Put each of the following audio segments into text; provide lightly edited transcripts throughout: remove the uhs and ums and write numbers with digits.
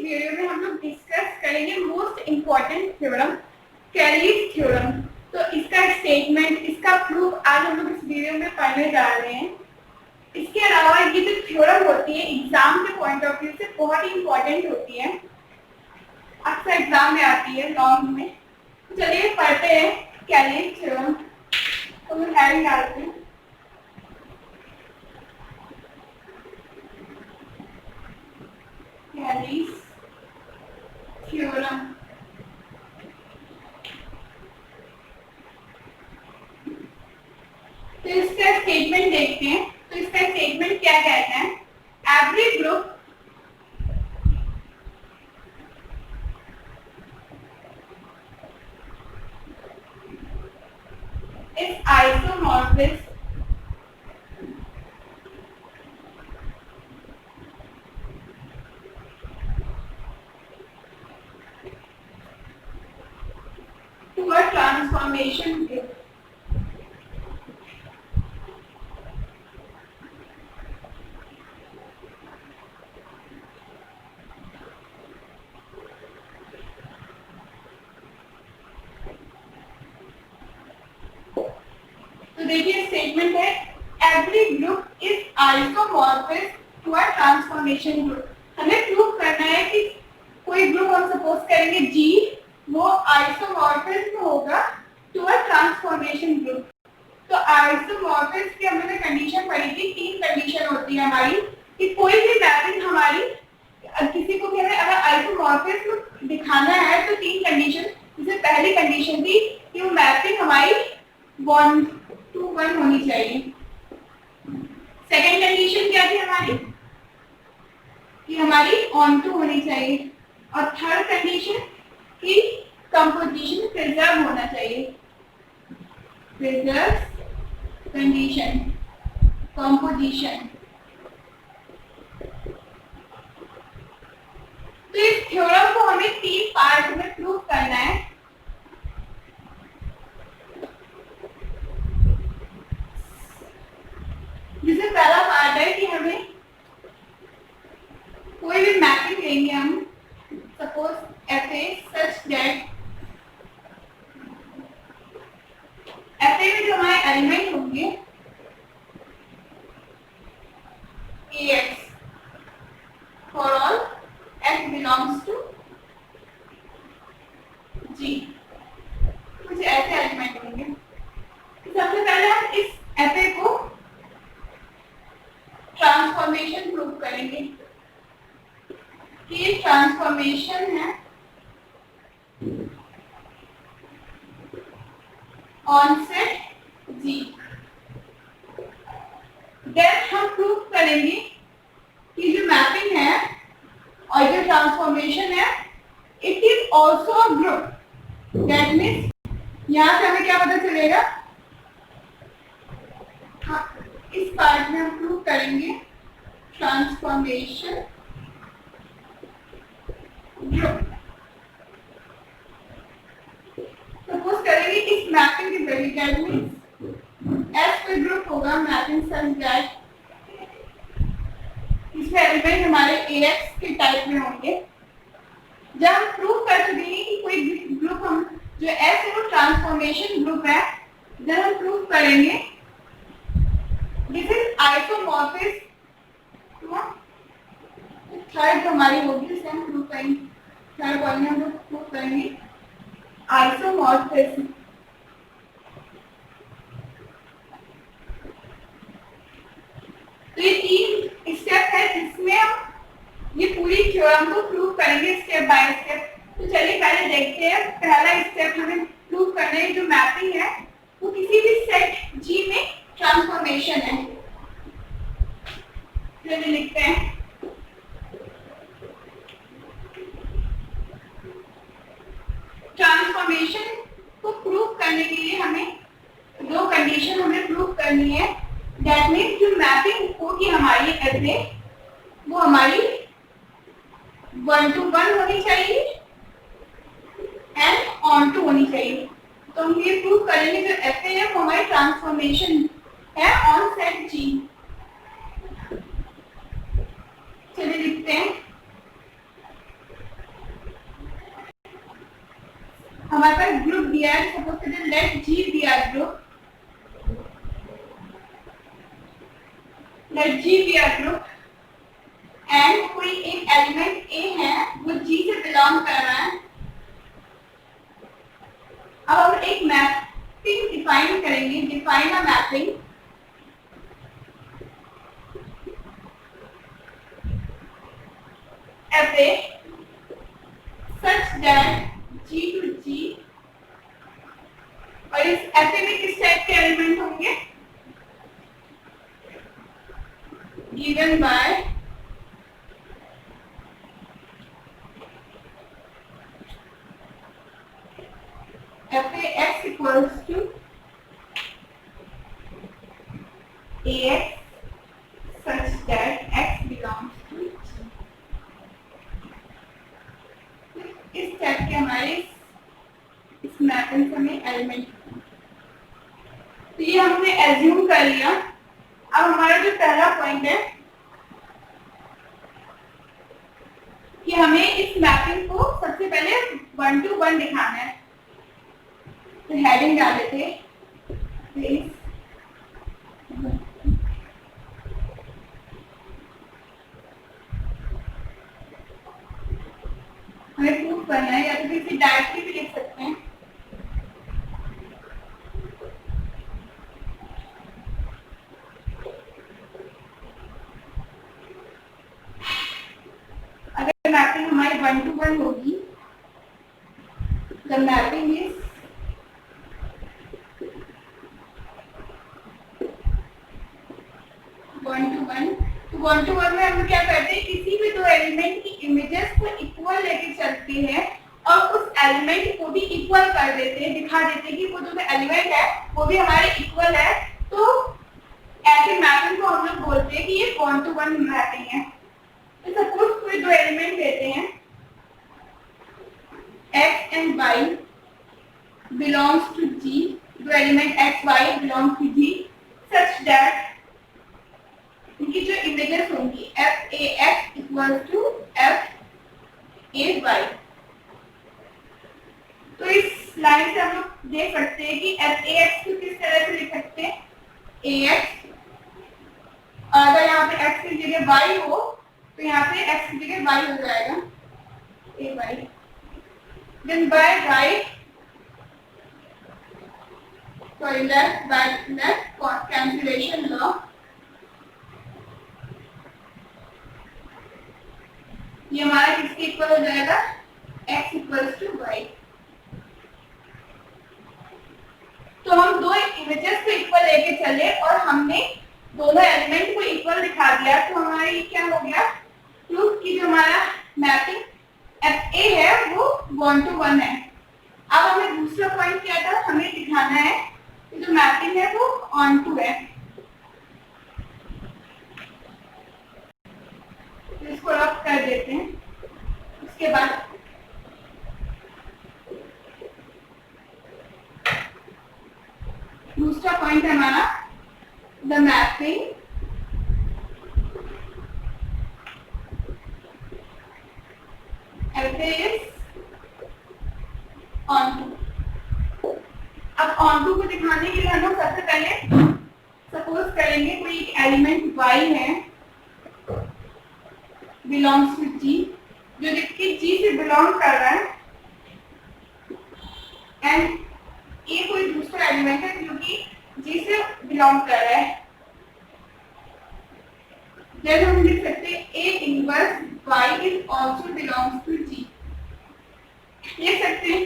Video में हम लोग डिस्कस करेंगे most important theorem, carries theorem. तो इसका स्टेटमेंट, इसका प्रूफ आज हम लोग इस वीडियो में पढ़ने जा रहे हैं। इसके अलावा ये जो थ्योरम होती है एग्जाम के पॉइंट ऑफ व्यू से बहुत ही इम्पोर्टेंट होती है, अक्सर एग्जाम में आती है लॉन्ग में। तो चलिए पढ़ते हैं कैरीज थ्योरम। तो मैं हेडिंग डालती हूँ, कैरीज थ्योरम। तो इसका स्टेटमेंट देखते हैं। तो इसका स्टेटमेंट क्या कहता है? Every group is isomorphous to a transformation group. तो देखिए स्टेटमेंट है every group is isomorphic to a transformation group. हमें प्रूव करना है कि कोई ग्रुप हम सपोज करेंगे जी, वो आइसोमॉर्फिक होगा टू अ ट्रांसफॉर्मेशन ग्रुप। तो आइसोमॉर्फिक की हमने कंडीशन पढ़ी थी, तीन कंडीशन होती है हमारी कि कोई भी मैपिंग हमारी, किसी को भी हमें अगर आइसोमॉर्फिक दिखाना है तो तीन कंडीशन। जैसे पहली कंडीशन थी कि वो मैपिंग हमारी 1:1 होनी चाहिए। सेकेंड कंडीशन क्या थी हमारी कि हमारी ऑन टू होनी चाहिए। और थर्ड कंडीशन कि कंपोजिशन प्रिजर्व होना चाहिए। Preserve condition, composition. तो इस थ्योरम को हमें तीन पार्ट में प्रूव करना है। जिसमें पहला पार्ट है कि हमें कोई भी मैपिंग लेंगे हम, suppose F A such that F A में जो हमारे एलिमेंट होंगे A X for all X belongs to G, कुछ ऐसे एलिमेंट होंगे। तो सबसे पहले हम इस एफ ए को ट्रांसफॉर्मेशन प्रूव करेंगे कि ये ट्रांसफॉर्मेशन है ऑन सेट जी। देन हम प्रूव करेंगे कि जो मैपिंग है और जो ट्रांसफॉर्मेशन है it is also a group. That means यहाँ से हमें क्या पता चलेगा, हाँ, इस पार्ट में हम प्रूव करेंगे ट्रांसफॉर्मेशन ग्रुप। सपोज करेंगे इस मैपिंग की वैल्यू, दैट मीन्स एस पे ग्रुप होगा मैपिंग सच दैट इसमें एलिमेंट हमारे AX के टाइप में होंगे। जब हम प्रूव कर चुके हैं कि कोई ग्रुप हम जो S है वो ट्रांसफॉर्मेशन ग्रुप है, जब हम प्रूव करेंगे दिस इज आइसोमॉर्फिक, थर्ड हमारी होगी जिसे हम प्रूव करेंगे, थर्ड पॉइंट हम लोग प्रूव करेंगे आइसोमॉर्फिज्म। तो ये तीन स्टेप है जिसमें हम ये पूरी थ्योरम को प्रूव करेंगे स्टेप बाय स्टेप। तो चलिए पहले देखते हैं। पहला स्टेप हमें प्रूव करना है जो मैपिंग है वो किसी भी सेट जी में ट्रांसफॉर्मेशन है। चलिए लिखते हैं ट्रांसफॉर्मेशन को प्रूव करने के लिए हमें दो कंडीशन हमें प्रूव करनी है। दैट मीन्स जो मैपिंग होगी हमारी ऐसे वो हमारी 1:1 होनी चाहिए एंड ऑन टू होनी चाहिए। तो हम ये प्रूव करेंगे जो एफ ए है वो हमारी ट्रांसफॉर्मेशन है ऑन सेट जी। चलिए लिखते हैं let G be a group and कोई एक एलिमेंट ए है वो जी से बिलोंग कर रहा है। अब हम एक मैपिंग डिफाइन करेंगे, define a mapping F A such that G to G, और इस एफ ए में किस टाइप के एलिमेंट होंगे, given by F A x equals to A X such that X belongs to G. इस type के हमारे इस मैपिंग से हमें एलिमेंट, तो ये हमने एज्यूम कर लिया। अब हमारा जो पहला पॉइंट है कि हमें इस मैपिंग को सबसे पहले 1 to 1 दिखाना है, तो हेडिंग डाल देते प्लीज। हमें प्रूफ करना है, या तो किसी डायरेक्टली भी लिख सकते हैं। अगर मैपिंग हमारी 1 to 1 होगी, द मैपिंग इज तो 1 to 1 में हम क्या करते हैं, किसी भी दो एलिमेंट की इमेजेस को इक्वल लेके चलते हैं और उस एलिमेंट को भी इक्वल कर देते हैं, दिखा देते हैं कि वो जो एलिमेंट है वो भी हमारे इक्वल है। तो ऐसे मैपिंग को हम लोग बोलते हैं कि ये 1 to 1 मैपिंग है। तो सपोज कोई दो एलिमेंट लेते हैं x and y belongs to G, दो element x y belongs to G such that इनकी जो इमेजेस होंगी f A x equal to f a y. तो इस लाइन से हम लोग देख सकते हैं कि एफ ए एक्स को किस तरह से लिख सकते हैं, ए एक्स, और अगर यहाँ पे एक्स की जगह वाई हो तो यहाँ पे एक्स की जगह वाई हो जाएगा, A Y. Then by right, sorry left by left cancellation law, ये हमारा किसके इक्वल हो जाएगा, x इक्वल्स टू वाई। तो हम दो इमेजेस को इक्वल लेके चले और हमने दोनों एलिमेंट को इक्वल दिखा दिया, तो हमारा ये क्या हो गया, प्रूफ कि जो हमारा मैपिंग एफ ए है वो 1 to 1 है। अब हमें दूसरा पॉइंट क्या था, हमें दिखाना है कि जो मैपिंग है वो ऑन टू है। तो इसको रब कर देते हैं। उसके बाद दूसरा पॉइंट है हमारा the mapping F a is onto. अब ऑन टू को दिखाने के लिए हम लोग सबसे पहले सपोज करेंगे कोई एक एलिमेंट y है बिलोंग्स टू G, जो कि G से बिलोंग कर रहा है, एंड ये कोई दूसरा एलिमेंट है जो कि G से बिलोंग कर रहा है। जब हम लिख सकते हैं A inverse y is also belongs to G, लिख सकते हैं।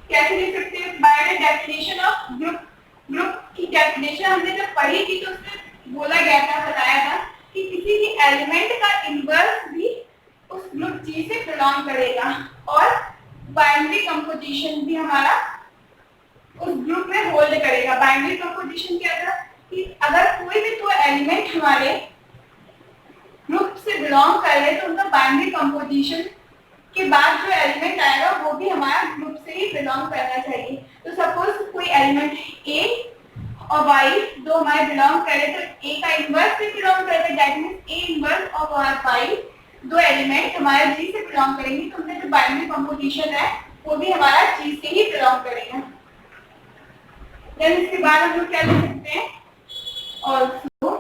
कैसे लिख सकते हैं, by the definition of group. Group की डेफिनेशन हमने जब पढ़ी थी तो उसमें बोला गया था, बताया था कि किसी भी एलिमेंट का इनवर्स भी उस ग्रुप G से बिलोंग करेगा, और बाइनरी कंपोजिशन भी हमारा उस ग्रुप में होल्ड करेगा। बाइनरी कंपोजिशन क्या था कि अगर कोई भी दो एलिमेंट हमारे ग्रुप से बिलोंग कर रहे तो उनका बाइनरी कंपोजिशन के बाद जो एलिमेंट आएगा वो भी हमारा ग्रुप से ही बिलोंग करना चाहिए। तो सपोज कोई एलिमेंट A और Y दो हमारे बिलोंग करे तो A का इनवर्स भी बिलोंग करेगा, दैट मींस A इनवर्स और Y दो एलिमेंट हमारे G से बिलोंग करेंगे, तो उनका जो बाइनरी कंपोजिशन है वो भी हमारा G से ही बिलोंग करेगा। देन इसके बाद हम लोग क्या लिख सकते हैं, ऑल्सो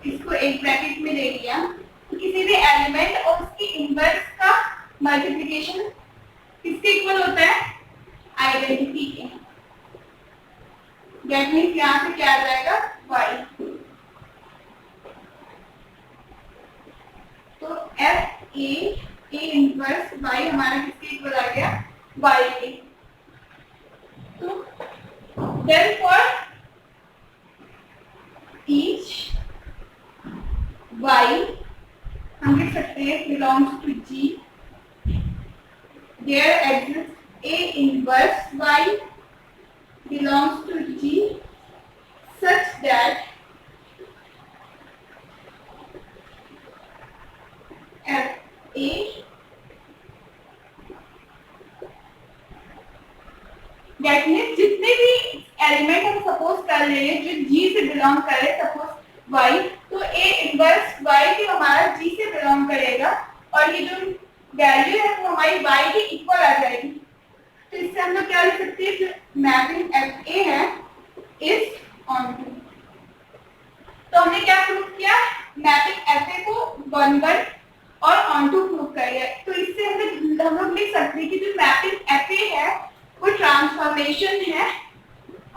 इसको एक ब्रैकेट में ले लिया, तो किसी भी एलिमेंट और उसकी इनवर्स का मल्टीप्लिकेशन किसके इक्वल होता है? आइडेंटिटी के। दैट मीन्स यहाँ से क्या आ जाएगा? y। तो एफ ए इनवर्स y हमारा किसके इक्वल आ गया? y के। तो therefore each y हम लिख सकते हैं belongs to G, there exists a inverse y belongs to G such that f a that means जितने भी एलिमेंट हम सपोज कर रहे हैं जो G से बिलोंग करे, सपोज y, तो a इनवर्स y भी हमारा G से बिलोंग करेगा और ये जो वैल्यू है वो हमारी y के इक्वल आ जाएगी। तो इससे हम लोग क्या लिख सकते हैं? जो मैपिंग एफ ए है इज ऑन टू। तो हमने क्या प्रूव किया? मैपिंग एफ ए को 1 और ऑन टू प्रूव कर लिया। तो इससे हम लोग लिख सकते हैं कि जो मैपिंग एफ ए है वो ट्रांसफॉर्मेशन है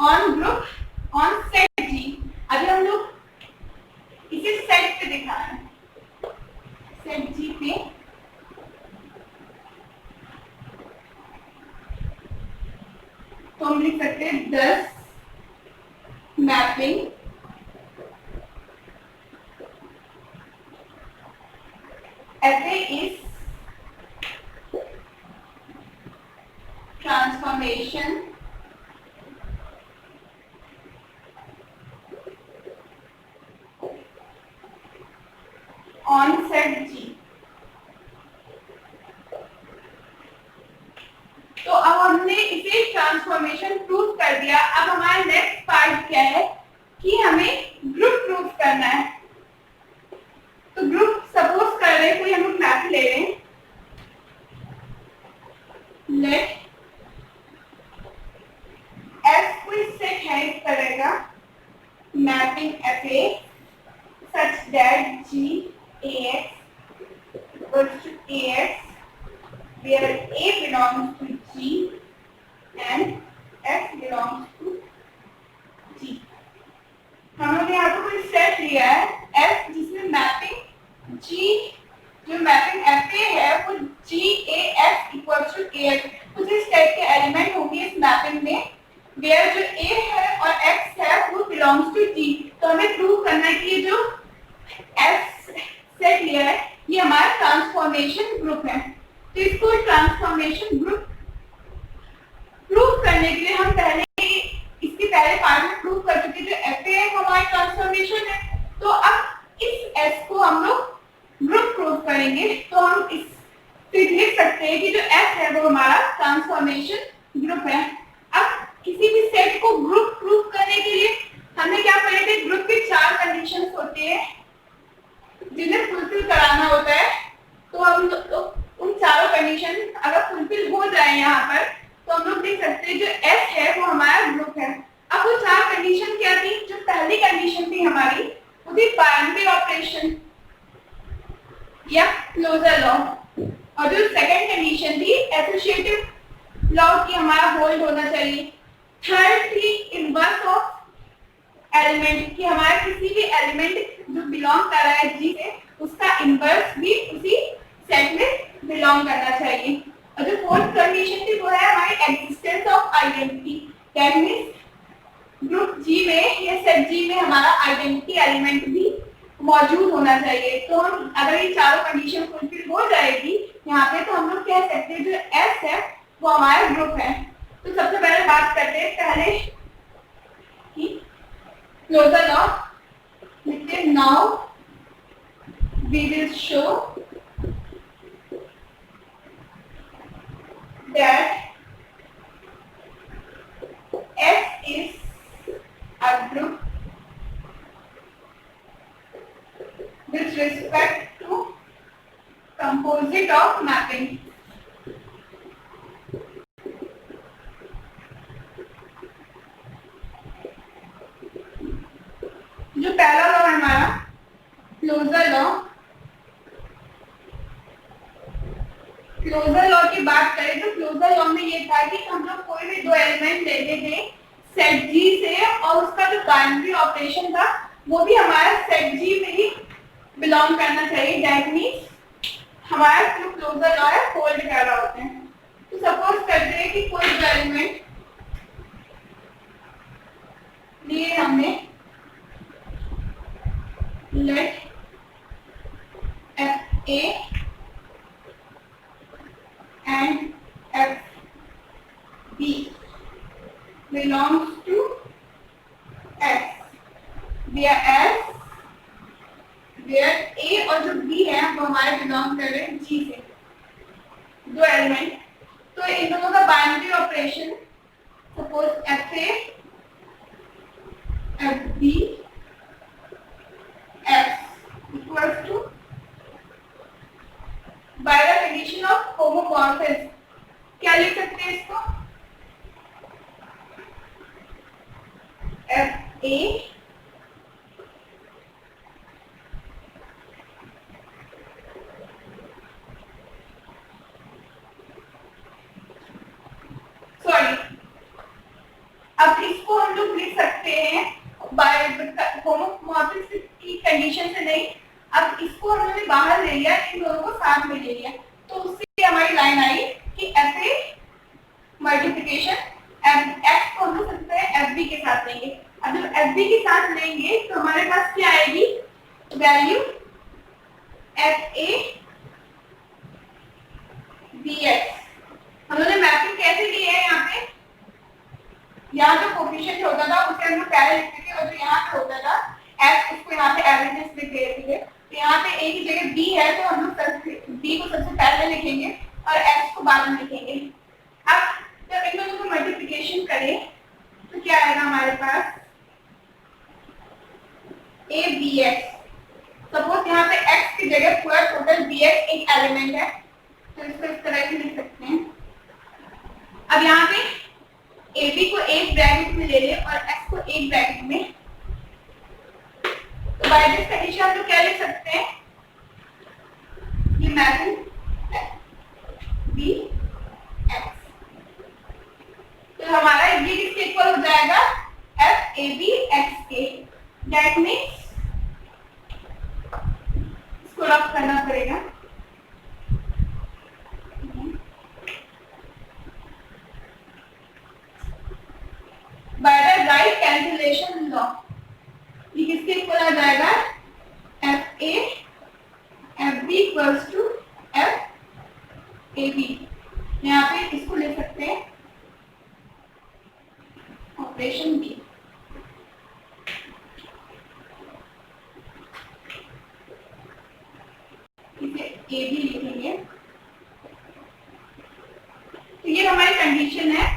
ऑन ग्रुप ऑन सेट जी। अभी हम लोग इसे सेट पे दिखा रहे हैं, सेट जी पे। तो हम लिख सकते हैं 10 mapping F a is transformation on set G। तो अब हमने इसे ट्रांसफॉर्मेशन प्रूव कर दिया। अब हमारा नेक्स्ट पार्ट क्या है कि हमें ग्रुप प्रूव करना है। तो ग्रुप सपोज कर रहे हैं, कोई हम लोग मैप ले रहे हैं, लेट एफ कोई सेट है इस तरह का, mapping F A such that g a x equals to A x where a belongs to G and f belongs to G। हम लोग यहाँ पे कोई सेट लिया है f जिसमें मैपिंग G, जो मैपिंग एफ ए है वो G A F equals to A X। कुछ इस टाइप के एलिमेंट होंगे इस मैपिंग में वेयर जो A है और X है वो बिलोंग्स टू G। तो हमें प्रूव करना है कि ये जो F सेट लिया है ये हमारा ट्रांसफॉर्मेशन ग्रुप है। तो इसको ट्रांसफॉर्मेशन ग्रुप प्रूव करने के लिए हम इसके पहले पार्ट में प्रूव कर चुके जो एफ ए हमारा ट्रांसफॉर्मेशन है। तो अब इस एस को हम लोग ग्रुप प्रूव करेंगे। तो हम इस लिख सकते हैं कि जो एस है वो हमारा ट्रांसफॉर्मेशन ग्रुप है। अब किसी भी सेट को ग्रुप प्रूव करने के लिए हमें क्या पढ़े थे? ग्रुप के 4 कंडीशंस होते हैं जिन्हें फुलफिल कराना होता है। तो हम तो उन चारों कंडीशन अगर फुलफिल हो जाए यहाँ पर तो हम लोग देख सकते हैं जो एस है वो हमारा ग्रुप है। अब वो 4 कंडीशन क्या थी? जो पहली कंडीशन थी हमारी वो थी बाइनरी ऑपरेशन या क्लोजर लॉ, और जो सेकंड कंडीशन थी एसोसिएटिव लॉ की हमारा होल्ड होना चाहिए। थर्ड थी इनवर्स ऑफ एलिमेंट की हमारा किसी भी एलिमेंट जो बिलोंग कर रहा है जी से उसका इनवर्स भी उसी सेट में बिलोंग करना चाहिए। और जो फोर्थ कंडीशन थी वो है हमारी existence of identity. That means group G में या सेट जी में हमारा आइडेंटिटी एलिमेंट भी मौजूद होना चाहिए। तो हम अगर ये चारों कंडीशन फुलफिल हो जाएगी यहाँ पे तो हम लोग कह सकते हैं जो एस है वो हमारा ग्रुप है। तो सबसे पहले बात करते हैं पहले कि क्लोजर लॉ लिखते हैं। Now we will show that S is a group with respect to composite of mapping। जो पहला लॉ है हमारा क्लोजर लॉ, क्लोजर लॉ की बात करें तो क्लोजर लॉ में ये था कि हम लोग कोई भी दो एलिमेंट लेते थे सेट जी से और उसका जो बाइनरी ऑपरेशन था वो भी हमारा सेट जी में ही बिलोंग करना चाहिए। दैट मीन्स हमारा जो क्लोजर लॉ है होल्ड कर रहा होते हैं। तो सपोज करते हैं कि कोई दो एलिमेंट लिए हमने, let F a and FB belongs to S, where A और जो B है वो हमारे बिलोंग कर रहे हैं G से, दो एलिमेंट। तो इन दोनों का binary operation suppose FA FB F equals to by the condition of homomorphism क्या लिख सकते हैं इसको, एफ ए सॉरी, अब इसको हम लोग लिख सकते हैं बाय होमोमॉर्फिज्म की कंडीशन से नहीं, अब इसको हमने बाहर ले लिया, इन दोनों को साथ में ले लिया, तो उससे हमारी लाइन आई कि एफ ए मल्टीप्लिकेशन एफ को हम लोग सकते हैं एफ बी के साथ लेंगे। अब जब एफ बी के साथ लेंगे तो हमारे पास क्या आएगी value f a b x. हम लोगों ने मैपिंग कैसे ली है, यहाँ पे यहाँ जो कोफिशिएंट होता था उसे हम लोग पहले लिखते थे और जो यहाँ पे होता था एफ उसको यहाँ पे एवरेजेस लिख देते थे। तो यहाँ पे ए की जगह बी है तो हम लोग बी को सबसे पहले लिखेंगे और एक्स को बाद में लिखेंगे। अब जब इन दोनों को मल्टीप्लिकेशन करें तो क्या आएगा हमारे पास ए बी एक्स। सपोज यहाँ पे एक्स की जगह पूरा टोटल बी एक्स एक एलिमेंट है तो इसको इस तरह से लिख सकते हैं। अब यहाँ पे ए बी को एक ब्रैकेट में ले ले और एक्स को एक ब्रैकेट में, तो बाय दिस कंडीशन हम लोग क्या लिख सकते हैं, ये मैपिंग बी एक्स, तो हमारा ये किसके इक्वल हो जाएगा एफ ए बी एक्स के। दैट मीन्स इसको रफ करना पड़ेगा, by the right cancellation law ये किसके इक्वल आ जाएगा f A F b equals to f a b. यहाँ पे इसको ले सकते हैं ऑपरेशन बी, इसे ए बी लिखेंगे। तो ये हमारी कंडीशन है,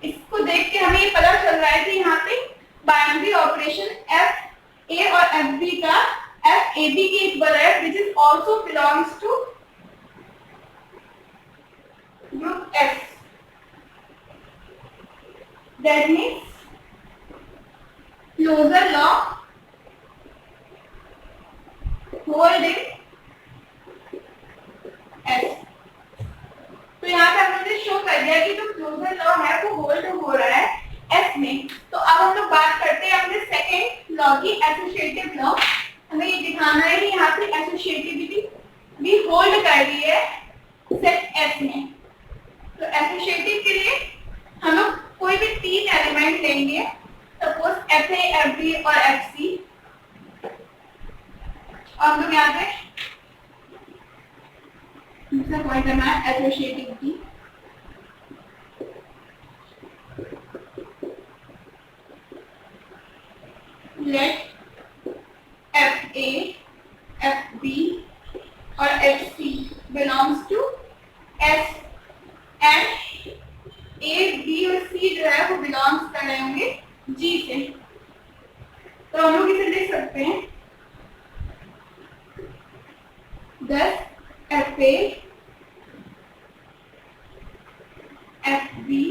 इसको देख के हमें ये पता चल रहा है कि यहाँ पे बाइनरी ऑपरेशन एफ ए और एफ बी का एफ ए बी के इक्वल है which is also belongs to group f. That means closure law hold in s. तो यहाँ पे हमने शो कर दिया कि जो क्लोजर लॉ है वो होल्ड हो रहा है एस में। तो अब हम लोग बात करते हैं अपने सेकेंड लॉ की, एसोसिएटिव लॉ। हमें ये दिखाना है कि यहाँ पे एसोसिएटिविटी भी होल्ड कर रही है सेट एस में। तो एसोसिएटिव के लिए हम लोग कोई भी तीन एलिमेंट लेंगे, suppose F A F B और एफ सी, और हम लोग यहाँ पे दूसरा पॉइंट करना है associativity. Let F A F B और F C belongs to S and A B और सी जो है वो बिलोंग्स कर रहे होंगे जी से। तो हम लोग इसे लिख सकते हैं 10 एफ ए एफ बी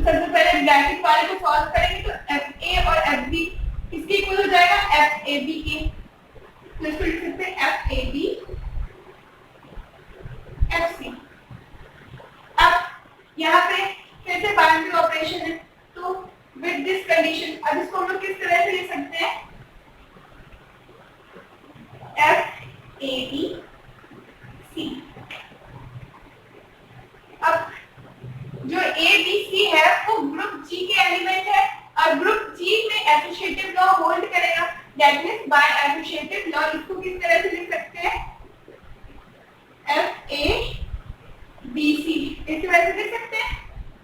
सबसे पहले ब्रैकेट वाले को सॉल्व करेंगे तो एफ ए और एफ बी किसके इक्वल हो जाएगा, एफ ए बी के। तो इसको लिख सकते हैं f a b f c. अब यहाँ पे फिर से बाइनरी ऑपरेशन है, तो विद दिस कंडीशन अब इसको हम लोग किस तरह से लिख सकते हैं, एफ ए बी सी। अब जो ए बी सी है वो ग्रुप जी के एलिमेंट है और ग्रुप जी में एसोसिएटिव लॉ होल्ड करेगा। That means by associative law इसको किस तरह से लिख सकते हैं, एफ ए बी सी इस तरह से लिख सकते हैं,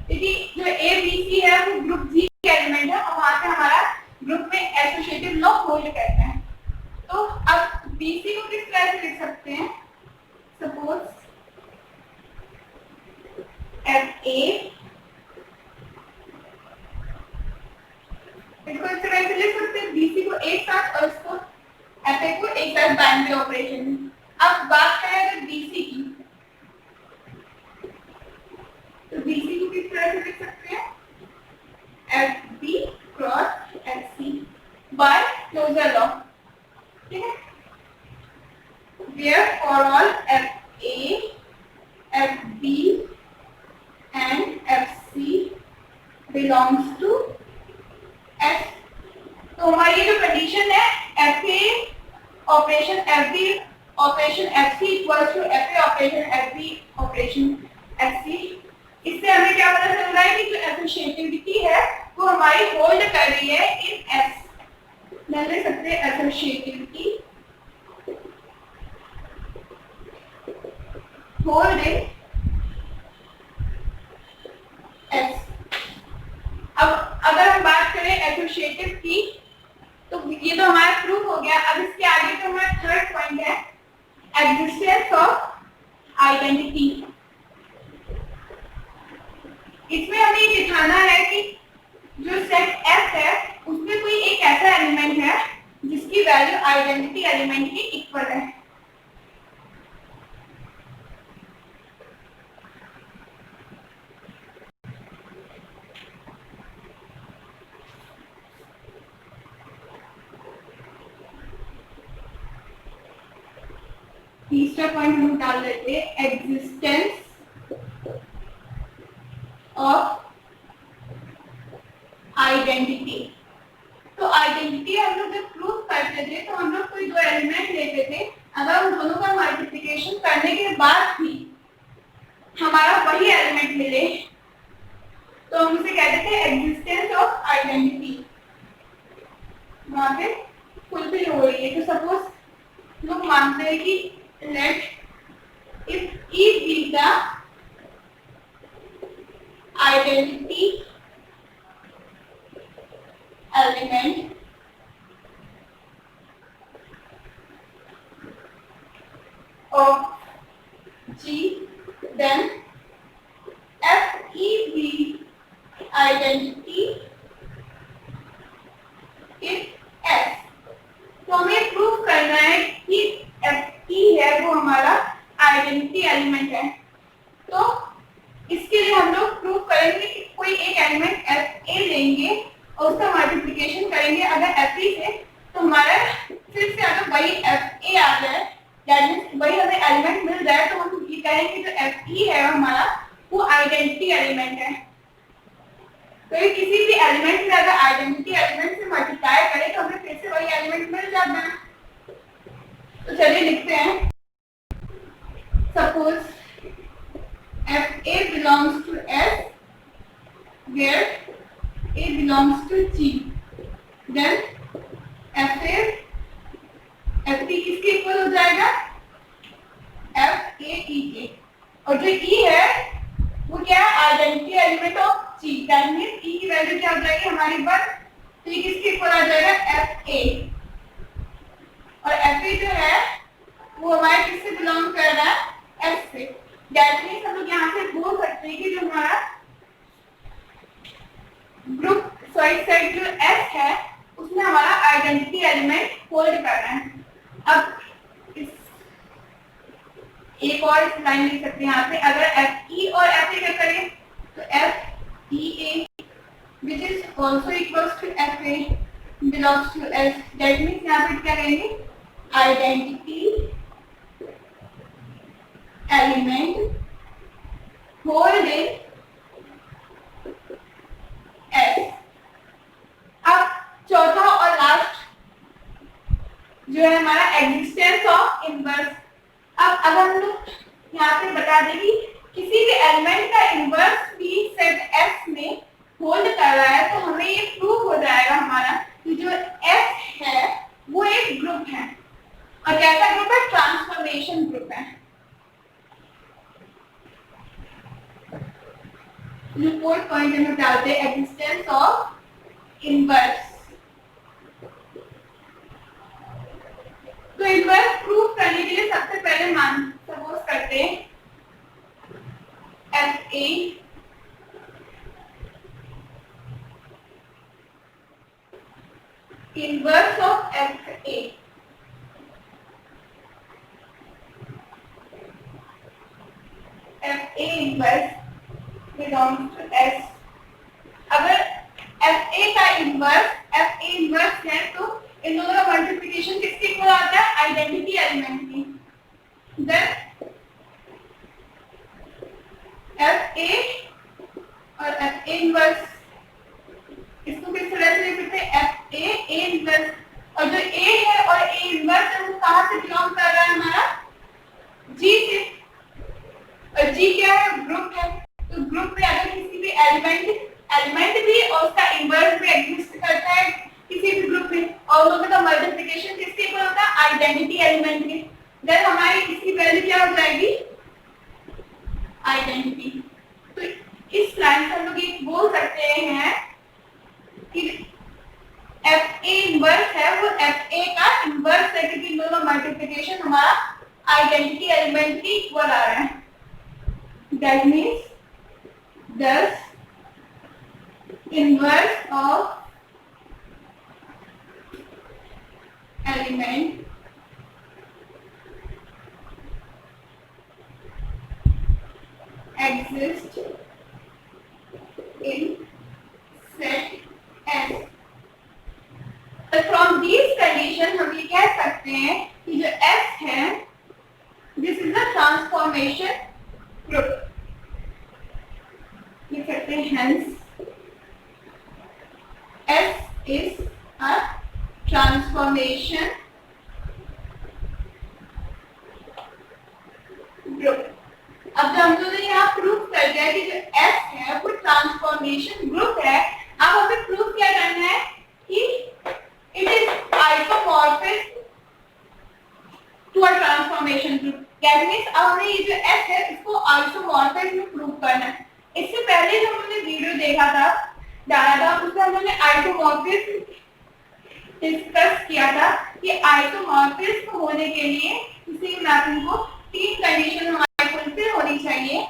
क्योंकि जो ए बी सी है वो ग्रुप जी के एलिमेंट है और वहां पे हमारा ग्रुप में एसोसिएटिव लॉ होल्ड करता है। तो अब बी सी को किस तरह से लिख सकते हैं, सपोज एफ ए, इसको इस तरह से लिख सकते हैं बीसी को एक साथ और इसको एफ ए को एक साथ बाइनरी ऑपरेशन में। अब बात करें अगर बीसी की, तो बीसी को किस तरह से लिख सकते हैं, f b cross f c by closure law, ठीक है। Where for all f A F b and FC belongs to S। तो हमारी जो कंडीशन है FA operation FB operation FC equals to FA operation FB operation FC, इससे हमें क्या पता चल रहा है कि जो एसोसिएटिविटी है वो हमारी होल्ड कर रही है इन S। मैं लिख सकते हैं एसोसिएटिविटी होल्ड इन S। अब अगर हम बात करें एसोसिएटिव की, तो ये तो हमारा प्रूफ हो गया। अब इसके आगे तो हमारा थर्ड पॉइंट है एग्जिस्टेंस ऑफ आइडेंटिटी। इसमें हमें ये दिखाना है कि जो सेट F है उसमें कोई एक ऐसा एलिमेंट है जिसकी वैल्यू आइडेंटिटी एलिमेंट के इक्वल है। तीसरा पॉइंट हम डाल देते हैं एग्जिस्टेंस ऑफ आइडेंटिटी। तो आइडेंटिटी हम लोग जब प्रूव करते थे तो हम लोग कोई दो एलिमेंट लेते थे, अगर उन दोनों का मल्टीप्लिकेशन करने के बाद भी हमारा वही एलिमेंट मिले तो हम उसे कहते थे एग्जिस्टेंस ऑफ आइडेंटिटी, वहां पे फुलफिल हो रही है। तो सपोज लोग मानते हैं कि let if E be the identity element of G, then F E be identity is S। तो हमें प्रूव करना है कि F E है वो हमारा आइडेंटिटी एलिमेंट है। तो इसके लिए हम लोग प्रूव करेंगे कि कोई एक एलिमेंट F A लेंगे और उसका मल्टीप्लिकेशन करेंगे अगर F E से, तो हमारा फिर से अगर वही F A आ जाए, दैट मींस वही हमें एलिमेंट मिल जाए, तो हम ये कहेंगे जो F E है हमारा वो आइडेंटिटी एलिमेंट है। तो ये किसी भी एलिमेंट में अगर आइडेंटिटी एलिमेंट से मल्टीप्लाई करें तो हमें फिर से वही एलिमेंट मिल जाता है। तो चलिए लिखते हैं, suppose F A belongs to S where A belongs to G, then F A F T किसके इक्वल हो जाएगा, F A E के, और जो E है वो क्या है, identity element of G, that means E की वैल्यू क्या हो जाएगी हमारी पर, तो ये किसके इक्वल आ जाएगा, F A, और F A जो है वो हमारे किससे बिलोंग कर रहा है, S से। दैट मींस हम लोग यहाँ से बोल सकते हैं कि जो हमारा ग्रुप सेट जो S है उसमें हमारा आइडेंटिटी एलिमेंट होल्ड कर रहा है। अब इस एक और लाइन लिख सकते हैं यहाँ पे, अगर F E और F A क्या करें तो F E A which is also equals to FA belongs to S. That means यहाँ पे क्या करेंगे, identity element hold in S. अब चौथा और लास्ट जो है हमारा एग्जिस्टेंस ऑफ इनवर्स। अब अगर हम लोग यहाँ पे बता दें कि किसी भी एलिमेंट का इनवर्स भी सेट S में होल्ड कर रहा है, तो हमें ये प्रूव हो जाएगा हमारा कि जो S है वो एक ग्रुप है। और कैसा ग्रुप है? ट्रांसफॉर्मेशन ग्रुप है। फोर्थ पॉइंट में डालते हैं एग्जिस्टेंस ऑफ इनवर्स। तो इनवर्स प्रूव करने के लिए सबसे पहले सपोज करते हैं FA inverse of FA FA inverse belongs to S। अगर FA का इनवर्स है तो इन दोनों का मल्टीप्लिकेशन किसके इक्वल आता है? आइडेंटिटी एलिमेंट की। देन FA और FA इनवर्स, इसको किस तरह से लिख सकते हैं? FA A inverse. और जो A है और A इनवर्स है वो कहाँ से बिलोंग कर रहा है? हमारा G से। और G क्या है? ग्रुप है। तो ग्रुप में अगर किसी भी एलिमेंट भी और उसका इनवर्स भी एग्जिस्ट करता है किसी भी ग्रुप में, और दोनों का मल्टीप्लिकेशन किसके इक्वल होता है? आइडेंटिटी एलिमेंट के। देन हमारी इसकी वैल्यू क्या हो जाएगी? आइडेंटिटी। तो इस लाइन से हम लोग ये बोल सकते हैं कि FA इनवर्स है वो FA का इनवर्स है, क्योंकि दोनों मल्टीप्लिकेशन हमारा आइडेंटिटी एलिमेंट की इक्वल आ रहा है। That means thus inverse of element exists in set S। तो from these condition हम ये कह सकते हैं कि जो S है this is a transformation group। लिख सकते हैं hence S is a transformation group। अब जब हम लोगों ने यहाँ प्रूफ कर दिया कि जो S है वो ट्रांसफॉर्मेशन ग्रुप है, अब हमें प्रूफ क्या करना है कि it is isomorphic to a transformation group. That means अब हमें ये जो S है इसको आइसोमॉर्फिक में प्रूव करना है। इससे पहले जो हमने वीडियो देखा था डाला था उसमें हमने आइसोमॉर्फिज्म डिस्कस किया था कि आइसोमॉर्फिज्म होने के लिए किसी मैपिंग को तीन कंडीशन हमारे फुलफिल होनी चाहिए।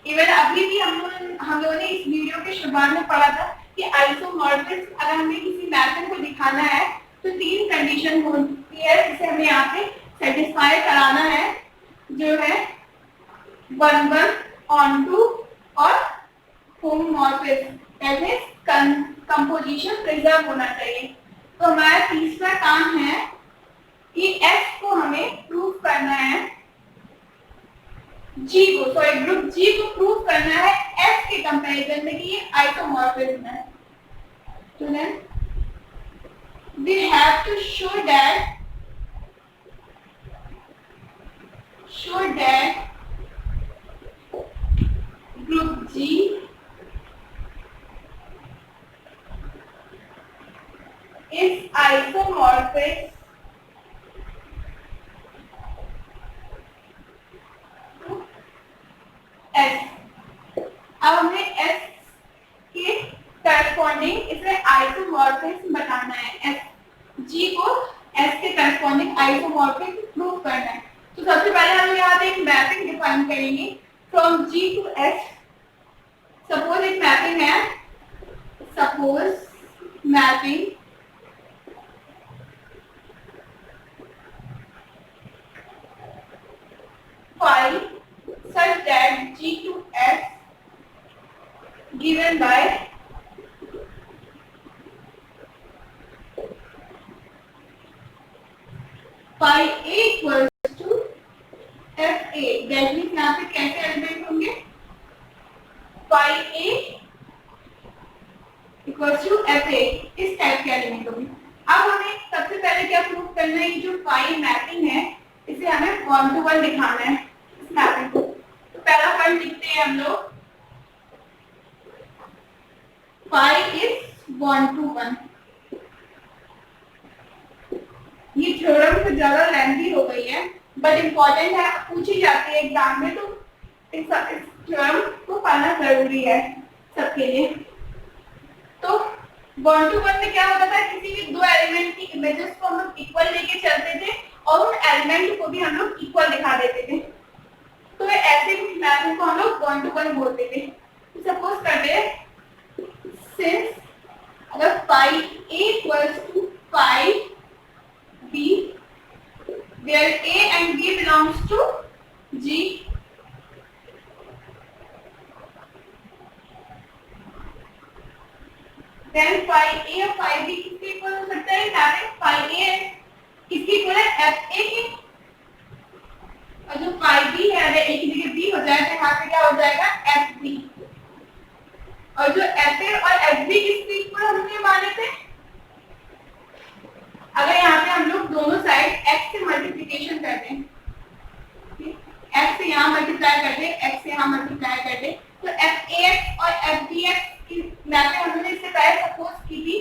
इवन अभी भी हम लोगों ने इस वीडियो के शुरुआत में पढ़ा था कि आइसोमॉर्फिज्म अगर हमें किसी मैपिंग को दिखाना है तो तीन कंडीशन होती है जिसे हमें यहाँ पे सेटिस्फाई कराना है, जो है 1-1 onto और homomorphism. That means composition preserve होना चाहिए। तो हमारा तीसरा काम है कि S को हमें प्रूव करना है, ग्रुप G को प्रूव करना है S के कंपैरिजन में कि ये आइसोमॉर्फिज्म है। तो then we have to show that group G is isomorphic to S। अब हमें S के करस्पॉन्डिंग इसमें आइसोमॉर्फिज्म बताना है। G को S के करस्पॉन्डिंग आइसोमॉर्फिज्म प्रूव करना है। तो सबसे पहले हम यहाँ पे एक मैपिंग डिफाइन करेंगे from G to S। Suppose एक मैपिंग है, suppose mapping phi such that G to S given by equals to FA इस टाइप के एलिमेंट होगी। अब हमें सबसे पहले क्या प्रूव करना है, ये जो फाई मैपिंग है इसे हमें 1 to 1 दिखाना है इस मैपिंग को। तो पहला पॉइंट लिखते हैं हम लोग, फाई इज 1 to 1। ये थ्योरम कुछ ज्यादा लेंथी हो गई है बट इम्पोर्टेंट है, पूछी जाती है एग्जाम में, तो इस थ्योरम को पढ़ना जरूरी है सबके लिए। तो 1 to 1 में क्या होता था, किसी भी दो एलिमेंट की इमेजेस को हम लोग इक्वल लेके चलते थे और उन एलिमेंट को भी हम लोग इक्वल दिखा देते थे। तो ऐसे मैपिंग को हम लोग 1 to 1 बोलते थे। सपोज करते हैं, सिंस अगर phi A equals to phi B where A and B belongs to G, then phi A और phi B किसके इक्वल हो सकता है, यहाँ पे phi A किसके इक्वल है, FA के, और जो phi B है अगर A की जगह B हो जाए तो यहाँ पे क्या हो जाएगा, FB, और जो FA और FB किसके इक्वल हमने माने थे, अगर यहाँ पे हम लोग दोनों साइड x से मल्टीप्लिकेशन कर दें, x से यहाँ मल्टीप्लाई कर दें, x से यहाँ मल्टीप्लाई कर दें, तो FAX और FBX की मैपिंग हमने इससे पहले सपोज की थी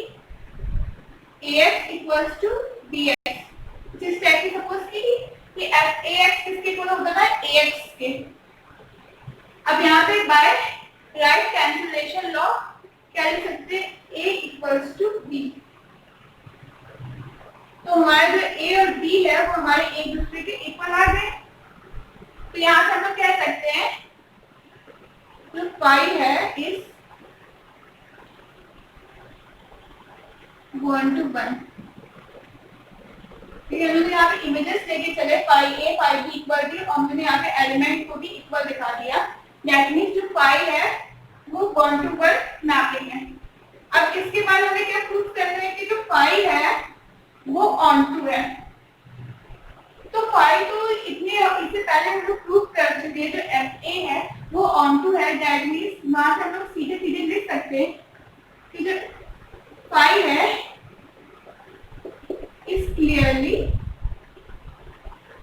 AX इक्वल्स टू BX, जिस टाइप की सपोज की थी कि FAX किसके इक्वल होता था, AX के। अब यहाँ पे बाय राइट कैंसिलेशन लॉ क्या लिख सकते हैं, A इक्वल्स टू B। तो हमारे जो A और B है वो हमारे एक दूसरे के इक्वल आ गए। तो यहाँ से हम लोग कह सकते हैं जो फाई है इस 1 to 1। ठीक है, हम लोग यहाँ पे इमेजेस लेके चले, phi A phi B equal थी और हमने यहाँ पे एलिमेंट को भी इक्वल दिखा दिया। दैट मींस जो फाई है वो 1 to 1 मैपिंग है। अब इसके बाद हमें क्या प्रूफ करना है कि जो फाई है वो ऑन टू है। तो फाई तो इतने इससे पहले हम लोग प्रूफ कर चुके हैं, जो FA है वो ऑन टू है। दैट मींस वहां से हम लोग सीधे सीधे लिख सकते हैं कि जो फाई है इज क्लियरली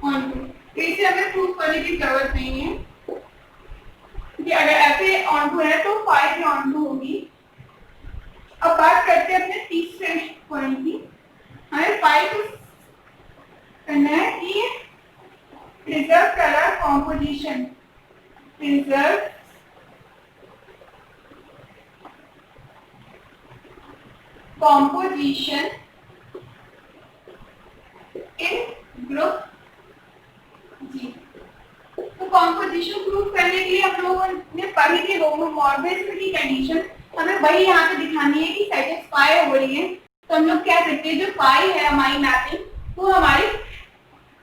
ऑन टू। तो इसे हमें प्रूफ करने की जरूरत नहीं है कि अगर FA ऑन टू है तो फाई भी ऑन टू होगी। अब बात करते हैं अपने तीसरे पॉइंट की। हमें फाई को करना है कि preserve colour composition, preserve composition in group G. तो कॉम्पोजिशन प्रूफ करने के लिए हम लोगों ने पढ़ी थी होमोमॉर्फिज्म की कंडीशन, हमें वही यहाँ पे दिखानी है कि सेटिस्फाई हो रही है। तो हम लोग कह सकते हैं जो फाई है हमारी मैपिंग वो हमारी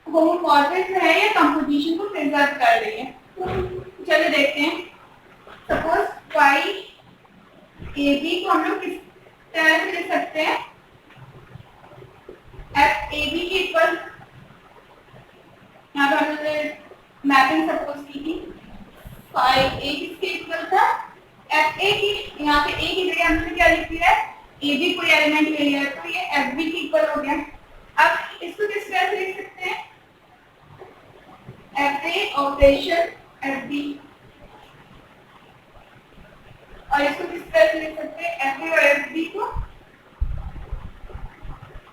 होमोमॉर्फिज्म है या कंपोजिशन को प्रिजर्व कर रही है। तो चलिए देखते हैं, सपोज फाई AB को हम लोग किस तरह से लिख सकते हैं, FAB की इक्वल, यहाँ पे हमने मैपिंग सपोज की थी, फाई A किसके इक्वल था, FA की, यहाँ पे A की जगह हमने क्या लिख दिया है, AB कोई एलिमेंट ले लिया है तो ये FB की इक्वल हो गया। अब इसको किस तरह से लिख सकते हैं, FA ऑपरेशन FB, और इसको किस तरह से लिख सकते हैं, FA और FB को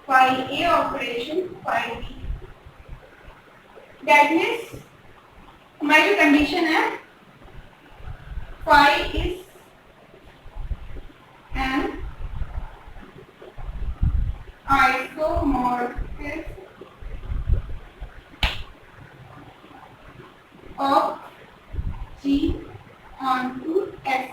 phi A operation phi B। That means हमारी जो कंडीशन है phi is an isomorphism of G onto S।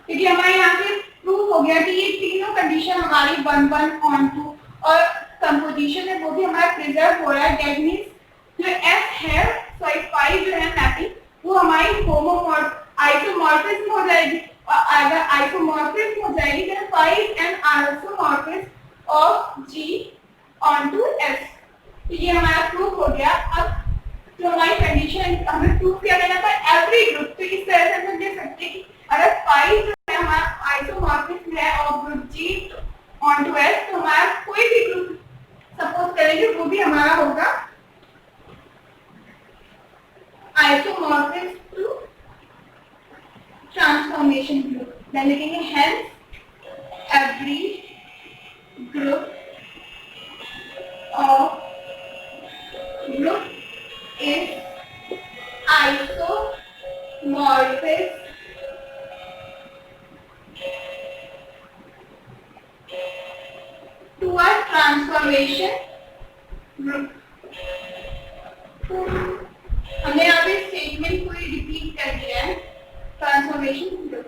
क्योंकि हमारे यहाँ पे प्रूफ हो गया कि ये तीनों कंडीशन हमारी 1 1 ऑन टू और कंपोजिशन है वो भी हमारा प्रिजर्व हो रहा है। दैट मींस जो S है सॉरी फाई जो है मैपिंग वो हमारी आइसोमॉर्फिज्म हो जाएगी, और अगर आइसोमॉर्फिज्म हो जाएगी तो phi is an isomorphism of G onto S। तो ये हमारा प्रूफ हो गया। अब जो हमारी कंडीशन हमें प्रूफ किया गया था एवरी ग्रुप, तो इस तरह से हम देख सकते हैं कि अगर फाई जो है हमारा आइसोमॉर्फिज्म ट्रांसफॉर्मेशन ग्रुप, देन लिखेंगे hence every group of group is isomorphic to a transformation group. हमने यहाँ पे स्टेटमेंट को रिपीट कर दिया है, ट्रांसफॉर्मेशन ग्रुप।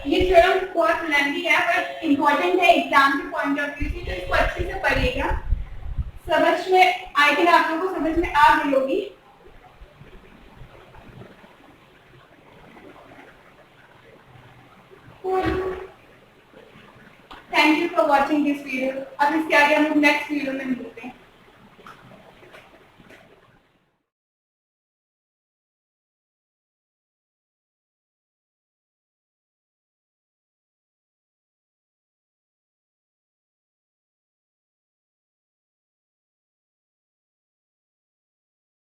ये थ्योरम बहुत लेंथी है पर इम्पोर्टेंट है एग्जाम के पॉइंट ऑफ व्यू से, तो इसको अच्छे से पढ़िएगा। समझ में आई थिंक आप लोगों को समझ में आ गई होगी। Thank you for watching this video. अब इसके आगे हम लोग नेक्स्ट वीडियो में मिलते हैं।